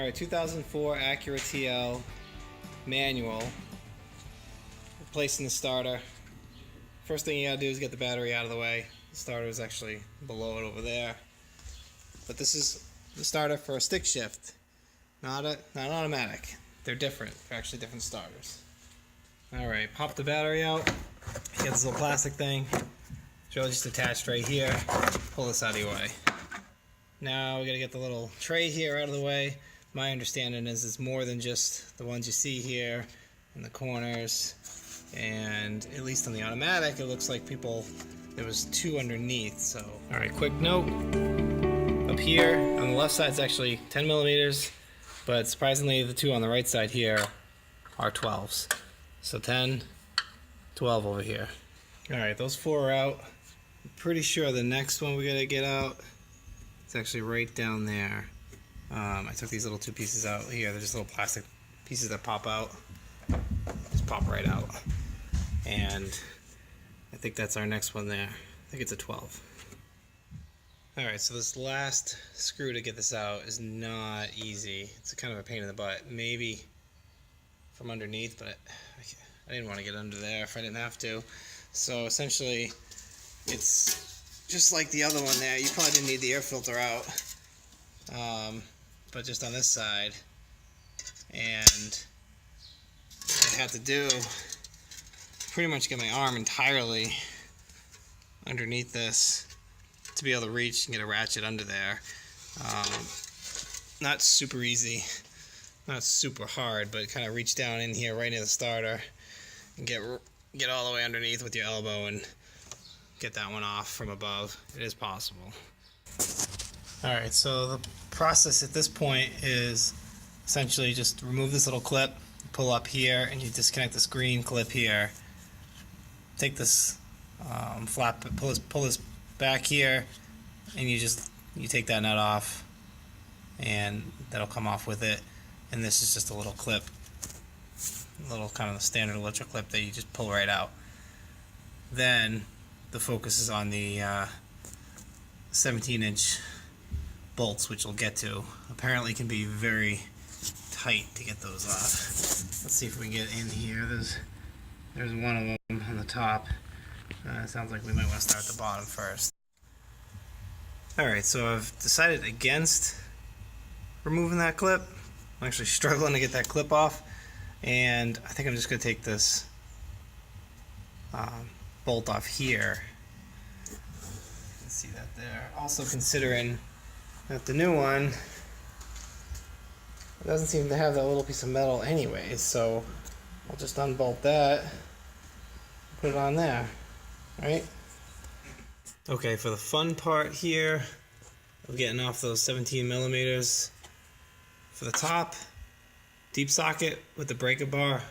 Alright, 2004 Acura TL manual. Replacing the starter. First thing you gotta do is get the battery out of the way. The starter is actually below it over there. But this is the starter for a stick shift, not an automatic. They're different. They're actually different starters. Alright, pop the battery out. You get this little plastic thing. It's really just attached right here. Pull this out of your way. Now we gotta get the little tray here out of the way. My understanding is it's more than just the ones you see here in the corners, and at least on the automatic it looks like there was two underneath. So alright, quick note, up here on the left side is actually 10 millimeters, but surprisingly the two on the right side here are 12s. So 10, 12 over here. Alright, those four are out. I'm pretty sure the next one we gotta get out, it's actually right down there. I took these little two pieces out here. They're just little plastic pieces that pop out. Just pop right out. And I think that's our next one there. I think it's a 12. Alright, so this last screw to get this out is not easy. It's kind of a pain in the butt. Maybe from underneath, but I didn't want to get under there if I didn't have to. So essentially, it's just like the other one there. You probably didn't need the air filter out. But just on this side, and what I had to do, pretty much get my arm entirely underneath this to be able to reach and get a ratchet under there. Not super easy, not super hard, but kind of reach down in here right near the starter and get all the way underneath with your elbow and get that one off from above. It is possible. Alright, so the process at this point is essentially just remove this little clip, pull up here, and you disconnect this green clip here. Take this flap, pull this back here, and you take that nut off, and that'll come off with it. And this is just a little clip, a little kind of the standard electric clip that you just pull right out. Then the focus is on the 17-inch bolts, which we'll get to. Apparently can be very tight to get those off. Let's see if we can get in here. There's one of them on the top. It sounds like we might want to start at the bottom first. Alright, so I've decided against removing that clip. I'm actually struggling to get that clip off, and I think I'm just going to take this bolt off here. You can see that there. Also considering that the new one doesn't seem to have that little piece of metal anyways, so I'll just unbolt that, put it on there, right? Okay, for the fun part here of getting off those 17 millimeters, for the top, deep socket with the breaker bar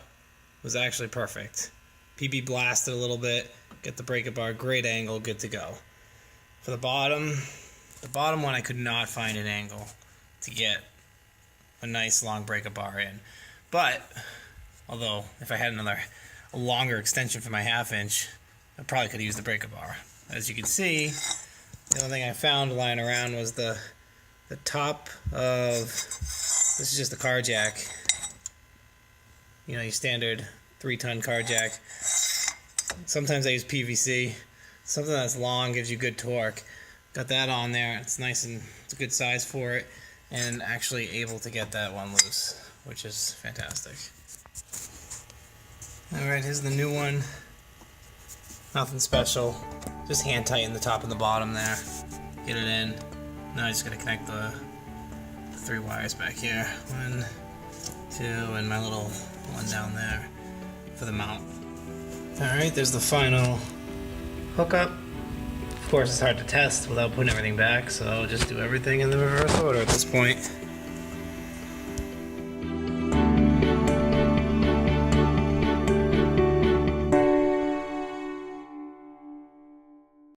was actually perfect. PB blasted a little bit, get the breaker bar, great angle, good to go. For the bottom one I could not find an angle to get a nice long breaker bar in. But, although if I had a longer extension for my 1/2 inch, I probably could have used the breaker bar. As you can see, the only thing I found lying around was the top of, this is just a car jack. You know, your standard 3-ton car jack. Sometimes I use PVC. Something that's long gives you good torque. Got that on there. It's nice and it's a good size for it, and actually able to get that one loose, which is fantastic. Alright, here's the new one. Nothing special. Just hand tighten the top and the bottom there. Get it in. Now I just gotta connect the 3 wires back here. 1, 2, and my little one down there for the mount. Alright, there's the final hookup. Of course, it's hard to test without putting everything back, so I'll just do everything in the reverse order at this point.